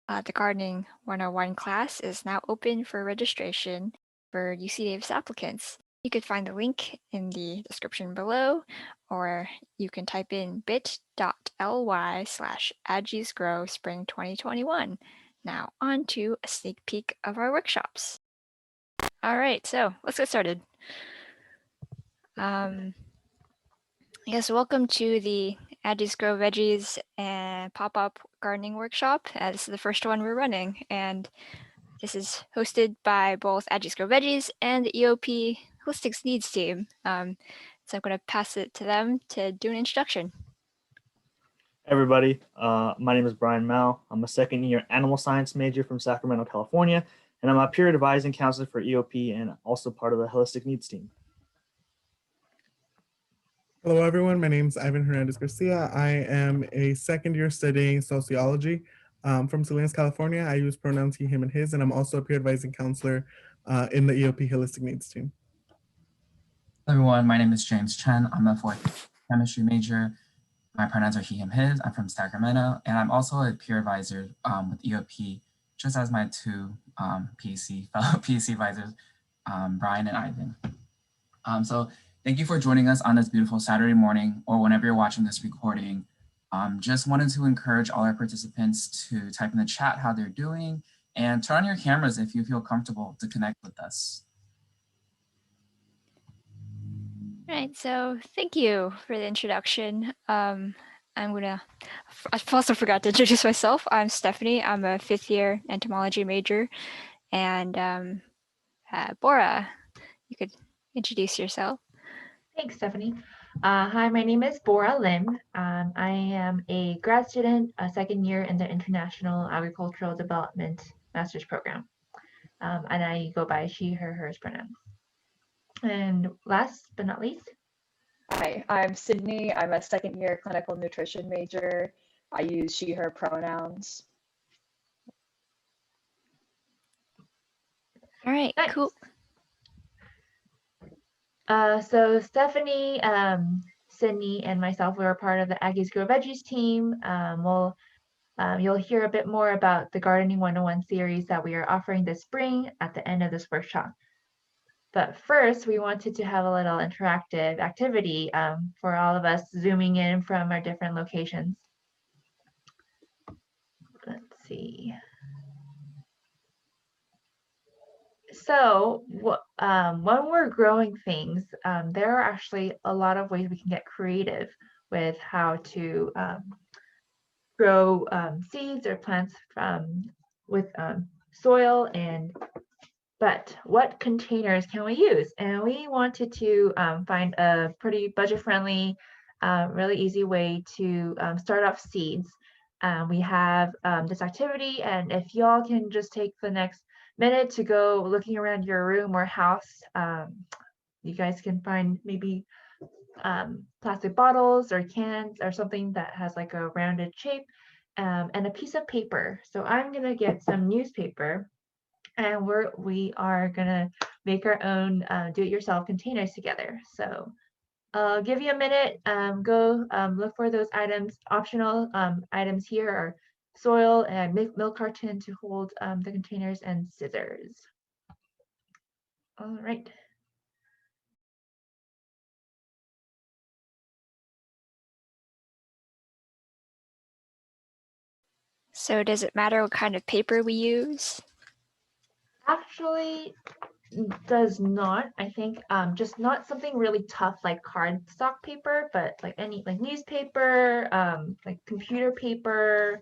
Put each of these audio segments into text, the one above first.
The Gardening 101 class is now open for registration for UC Davis applicants. You could find the link in the description below, or you can type in bit.ly/Aggies Grow Spring 2021. Now on to a sneak peek of our workshops. All right, so let's get started. Yes, welcome to the Aggies Grow Veggies and pop-up gardening workshop. This is the first one we're running, and this is hosted by both Aggies Grow Veggies and the EOP Holistic Needs team. So I'm going to pass it to them to do an introduction. Hey everybody, my name is Brian Mao. I'm a second-year animal science major from Sacramento, California, and I'm a peer advising counselor for EOP and also part of the Holistic Needs team. Hello everyone, my name is Ivan Hernandez Garcia. I am a second year studying sociology from Salinas, California. I use pronouns he, him, and his, and I'm also a peer advising counselor in the EOP Holistic Needs team. Hello everyone, my name is James Chen. I'm a fourth chemistry major. My pronouns are he, him, his. I'm from Sacramento, and I'm also a peer advisor with EOP, just as my two fellow PEC advisors, Brian and Ivan. So thank you for joining us on this beautiful Saturday morning, or whenever you're watching this recording. Just wanted to encourage all our participants to type in the chat how they're doing and turn on your cameras if you feel comfortable to connect with us. All right, so thank you for the introduction. I've also forgot to introduce myself. I'm Stephanie. I'm a fifth year entomology major. And Bora, you could introduce yourself. Thanks, Stephanie. Hi, my name is Bora Lim. I am a grad student, a second year in the International Agricultural Development Master's Program. And I go by she, her, hers pronouns. And last but not least. Hi, I'm Sydney. I'm a second year clinical nutrition major. I use she, her pronouns. All right, nice. Cool. So Stephanie, Sydney, and myself, we were part of the Aggies Grow Veggies team. You'll hear a bit more about the Gardening 101 series that we are offering this spring at the end of this workshop. But first, we wanted to have a little interactive activity for all of us zooming in from our different locations. Let's see. So when we're growing things, there are actually a lot of ways we can get creative with how to grow seeds or plants with soil. But what containers can we use? And we wanted to find a pretty budget-friendly, really easy way to start off seeds. We have this activity, and if y'all can just take the next minute to go looking around your room or house, you guys can find maybe plastic bottles or cans or something that has like a rounded shape and a piece of paper. So I'm gonna get some newspaper, and we are gonna make our own do-it-yourself containers together. So I'll give you a minute, go look for those items. Optional items here are soil and milk carton to hold the containers and scissors. All right. So does it matter what kind of paper we use? Actually, does not. I think just not something really tough like cardstock paper, but like any like newspaper, like computer paper,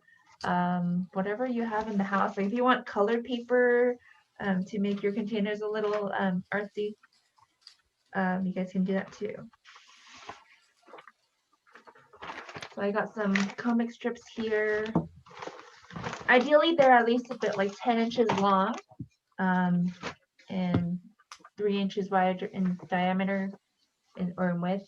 whatever you have in the house. Like if you want colored paper to make your containers a little artsy, you guys can do that too. So I got some comic strips here. Ideally, they're at least a bit like 10 inches long and 3 inches wide in diameter or in width.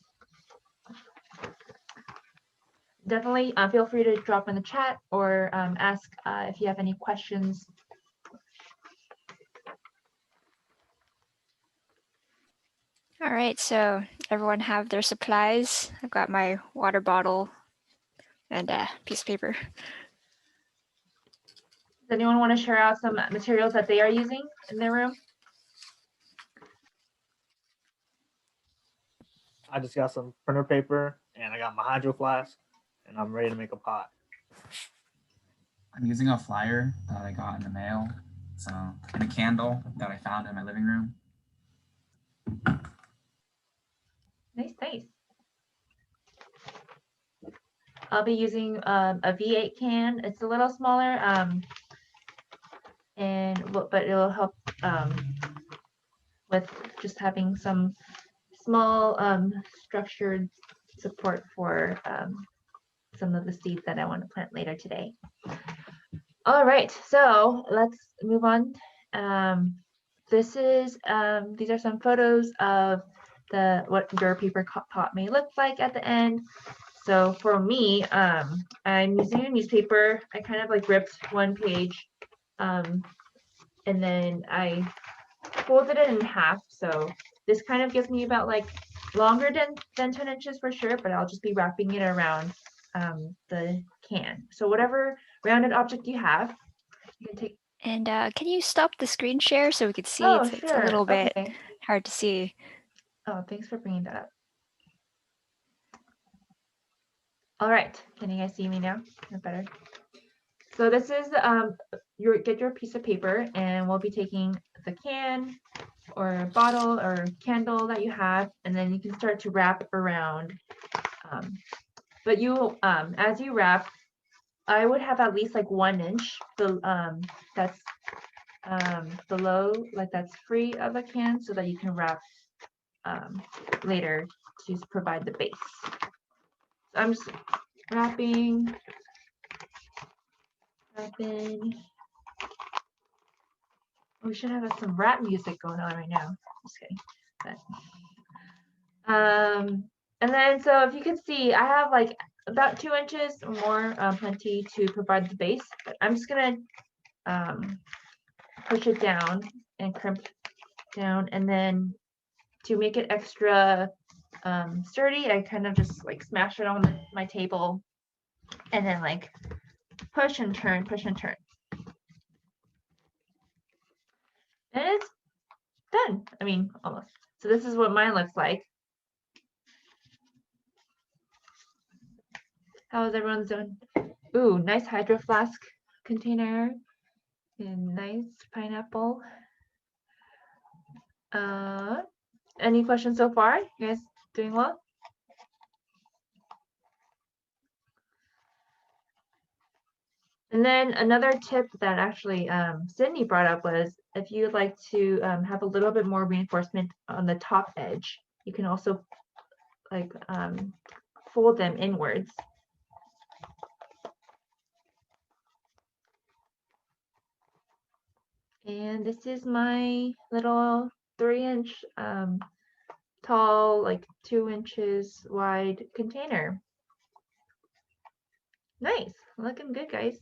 Definitely feel free to drop in the chat or ask if you have any questions. All right, so everyone have their supplies. I've got my water bottle and a piece of paper. Does anyone want to share out some materials that they are using in their room? I just got some printer paper and I got my hydro flask and I'm ready to make a pot. I'm using a flyer that I got in the mail, so and a candle that I found in my living room. Nice, nice. I'll be using a V8 can. It's a little smaller, but it'll help with just having some small structured support for some of the seeds that I want to plant later today. All right, so let's move on. These are some photos of what your paper pot may look like at the end. So for me, I'm using a newspaper. I kind of like ripped one page, and then I folded it in half. So this kind of gives me about like longer than 10 inches for sure, but I'll just be wrapping it around the can. So whatever rounded object you have, you can take. And can you stop the screen share so we could see? Oh, It's a sure. little bit Okay. hard to see. Oh, thanks for bringing that up. All right, can you guys see me now? Better. So this is get your piece of paper, and we'll be taking the can or bottle or candle that you have, and then you can start to wrap around. But you, as you wrap, I would have at least like 1 inch that's below, like that's free of a can, so that you can wrap later to provide the base. So I'm just wrapping. We should have some rap music going on right now. Just kidding. But, and then, so if you can see, I have like about 2 inches or more, plenty to provide the base. But I'm just gonna push it down and crimp down, and then to make it extra sturdy, I kind of just like smash it on my table, and then like push and turn, push and turn. And it's done. I mean, almost. So this is what mine looks like. How is everyone's doing? Ooh, nice hydro flask container and nice pineapple. Any questions so far? You guys doing well? And then another tip that actually Sydney brought up was if you'd like to have a little bit more reinforcement on the top edge, you can also like fold them inwards. And this is my little 3-inch tall, like 2 inches wide container. Nice, looking good, guys.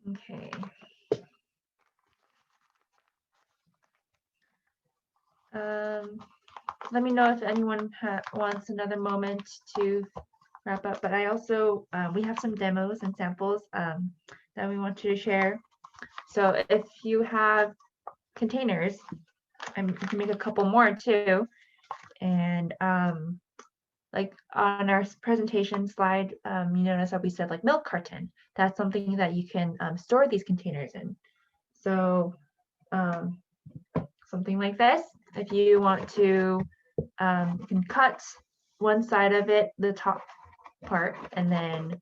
Okay. Let me know if anyone wants another moment to wrap up, but I also, we have some demos and samples that we want to share. So if you have containers, you can make a couple more too. And like on our presentation slide, you notice that we said like milk carton. That's something that you can store these containers in. So something like this, if you want to, you can cut one side of it, the top part, and then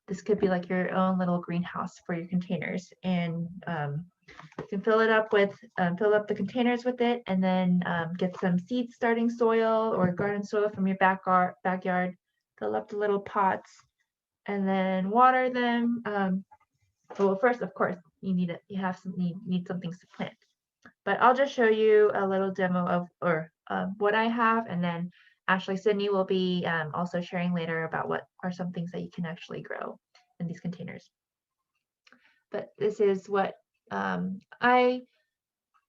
this could be like your own little greenhouse for your containers. And you can fill it up with, fill up the containers with it, and then get some seed starting soil or garden soil from your backyard, fill up the little pots, and then water them. Well, first, of course, you need something to plant. But I'll just show you a little demo of what I have, and then Ashley Sydney will be also sharing later about what are some things that you can actually grow in these containers. But this is what I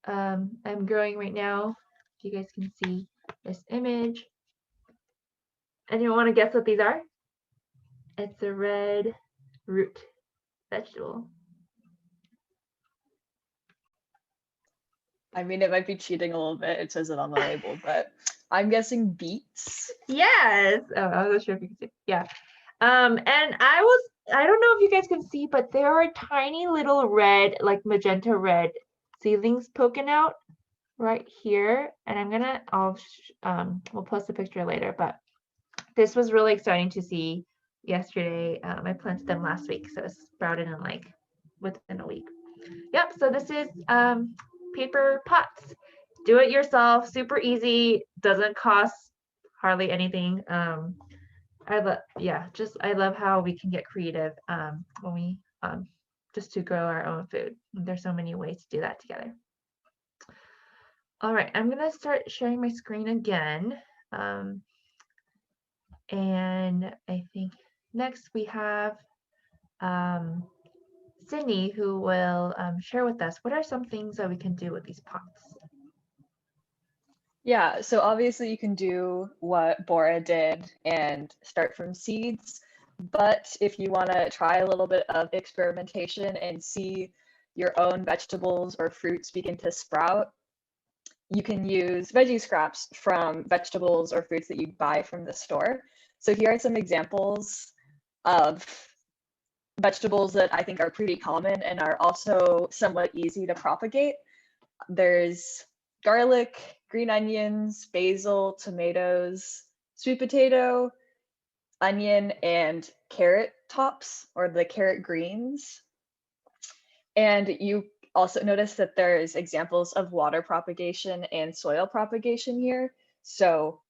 am growing right now. If you guys can see this image. Anyone want to guess what these are? It's a red root vegetable. I mean, it might be cheating a little bit. It says it on the label, but I'm guessing beets. Yes. Oh, I wasn't sure if you could see. Yeah. And I don't know if you guys can see, but there are tiny little red, like magenta red seedlings poking out right here. And we'll post a picture later, but this was really exciting to see yesterday. I planted them last week, so it's sprouted in like within a week. Yep, so this is paper pots. Do it yourself, super easy, doesn't cost hardly anything. I love how we can get creative when we just to grow our own food. There's so many ways to do that together. All right, I'm gonna start sharing my screen again. And I think next we have Sydney, who will share with us what are some things that we can do with these pots. Yeah, so obviously you can do what Bora did and start from seeds, but if you want to try a little bit of experimentation and see your own vegetables or fruits begin to sprout, you can use veggie scraps from vegetables or fruits that you buy from the store. So here are some examples of vegetables that I think are pretty common and are also somewhat easy to propagate. There's garlic, green onions, basil, tomatoes, sweet potato, onion, and carrot tops, or the carrot greens. And you also notice that there's examples of water propagation and soil propagation here. So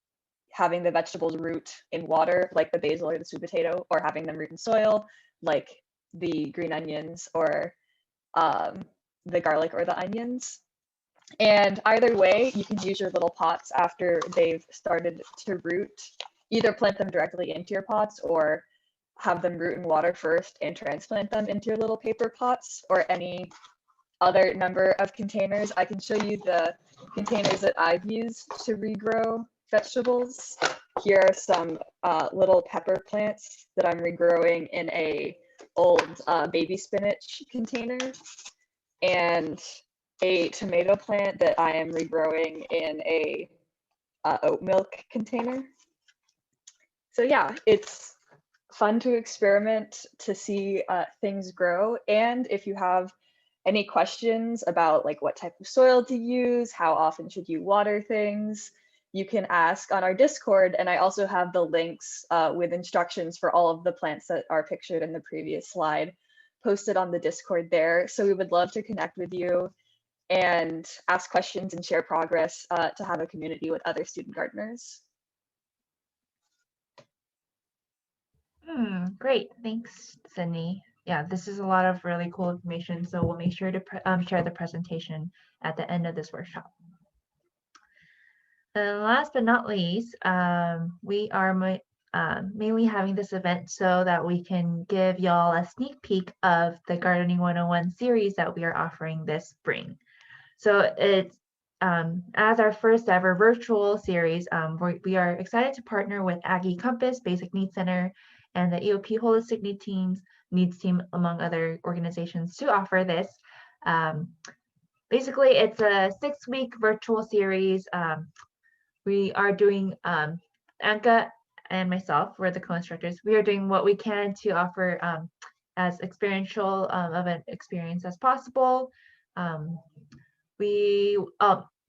having the vegetables root in water, like the basil or the sweet potato, or having them root in soil, like the green onions or the garlic or the onions. And either way, you can use your little pots after they've started to root. Either plant them directly into your pots or have them root in water first and transplant them into your little paper pots or any other number of containers. I can show you the containers that I've used to regrow vegetables. Here are some little pepper plants that I'm regrowing in a old baby spinach container, and a tomato plant that I am regrowing in a oat milk container. So yeah, it's fun to experiment to see things grow. And if you have any questions about like what type of soil to use, how often should you water things, you can ask on our Discord. And I also have the links with instructions for all of the plants that are pictured in the previous slide posted on the Discord there. So we would love to connect with you and ask questions and share progress to have a community with other student gardeners. Great, thanks, Sydney. Yeah, this is a lot of really cool information, so we'll make sure to share the presentation at the end of this workshop. And last but not least, we are mainly having this event so that we can give y'all a sneak peek of the Gardening 101 series that we are offering this spring. So it's as our first ever virtual series, we are excited to partner with Aggie Compass Basic Needs Center and the EOP Holistic Needs Team, among other organizations, to offer this. Basically, it's a 6-week virtual series. We are doing, Anka and myself, we're the co-instructors. We are doing what we can to offer as experiential of an experience as possible. We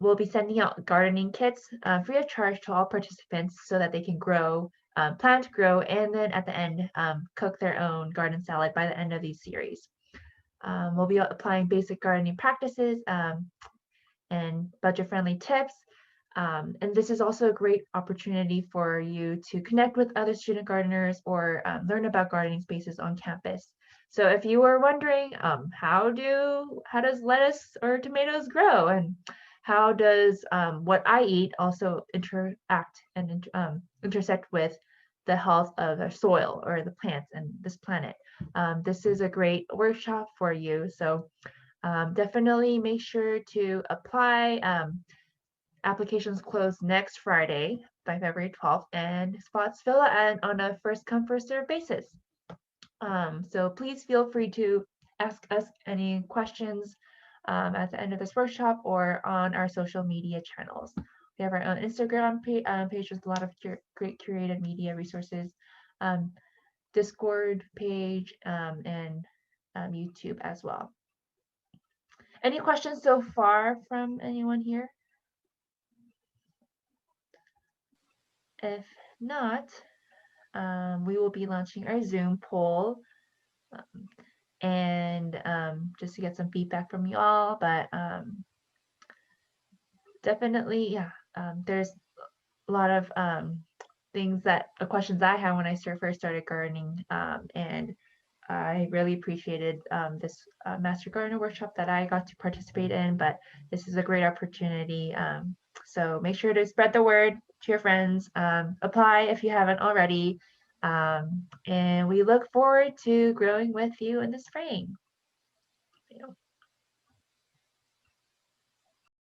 will be sending out gardening kits free of charge to all participants so that they can plant, grow, and then at the end, cook their own garden salad by the end of these series. We'll be applying basic gardening practices and budget-friendly tips. And this is also a great opportunity for you to connect with other student gardeners or learn about gardening spaces on campus. So if you were wondering, how does lettuce or tomatoes grow, and how does what I eat also interact and intersect with the health of the soil or the plants and this planet, this is a great workshop for you. So definitely make sure to apply Applications close next Friday by February 12th, and spots fill on a first come first served basis. So please feel free to ask us any questions at the end of this workshop or on our social media channels. We have our own Instagram page with a lot of great curated media resources, Discord page, and YouTube as well. Any questions so far from anyone here? If not, we will be launching our Zoom poll and just to get some feedback from you all, but definitely, yeah, there's a lot of questions I had when I first started gardening, and I really appreciated this Master Gardener workshop that I got to participate in, but this is a great opportunity. So make sure to spread the word to your friends, apply if you haven't already, and we look forward to growing with you in the spring.